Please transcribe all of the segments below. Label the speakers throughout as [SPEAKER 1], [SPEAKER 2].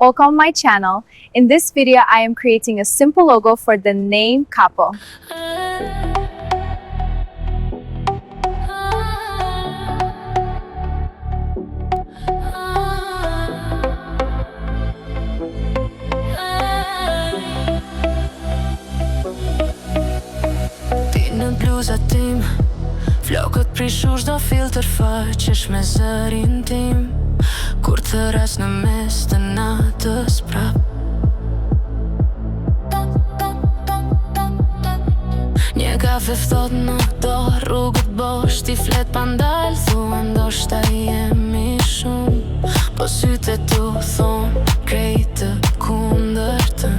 [SPEAKER 1] Welcome my channel. In this video, I am creating a simple logo for the name Capo.
[SPEAKER 2] Ti në bluzat tim, flokët prishush do filtër faqesh me zërin tim, kur të ras në mes të natës prap. Një kafe fthot në dorë, rrugët bosh, ti flet pandal, thua ndoshta jemi shumë, po sytë e tu thonë krejt të kundërtën.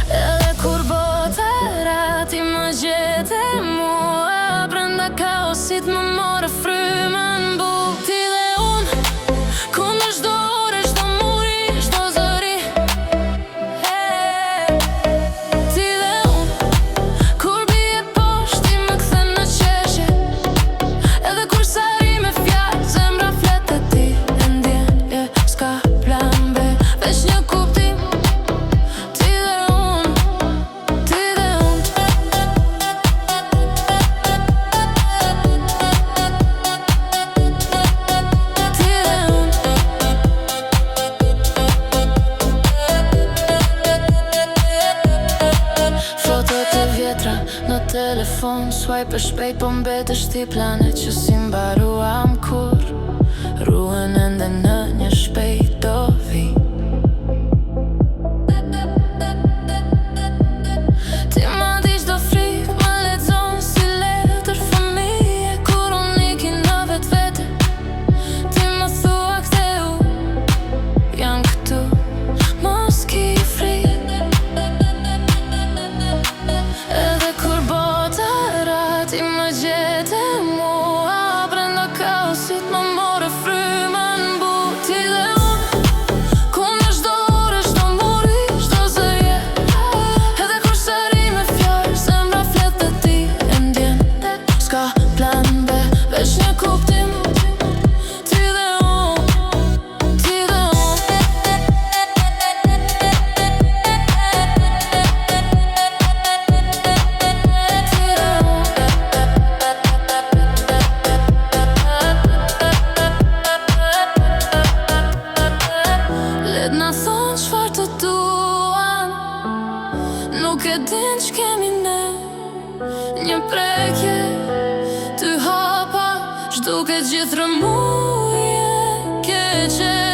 [SPEAKER 2] Edhe kur bota rati më gjete mua, brenda kaosit më morë frymën buk. Ti dhe unë, kundër çdo ore, çdo muri, çdo zëri. Ti dhe unë, kur bie poshtë, ti më kthen në qeshje. Edhe kur sari me fjalë, zemra flet e ti e ndjen, s'ka plan B, veç një kuptim. Ti dhe unë, ti dhe unë. Ti dhe unë. Fotot e vjetra në telefon, swipe e shpejt, po mbetesh ti planet që si mbaruam kur ruhen ende në një shpejt do vi. Ti ma di çdo frikë, ma lexon si letër fëmije, kur unë iki në vetvete. Ti më thua ktheu, jam këtu, mos ki frikë. Edhe kur bota rati më gjete mua, brenda kaosit më morë frymën buk. Ti dhe unë, kundër çdo ore, çdo muri, çdo zëje. Edhe kur sari me fjalë, zemra flet e ti e ndjen, s'ka plan B, veç një kuptim. Ti dhe unë, ti dhe unë. Let na thonë çfarë të duan, nuk e din ç'kemi ne. Një prekje, ty hapa, ç'duket gjithë rëmuje keqe.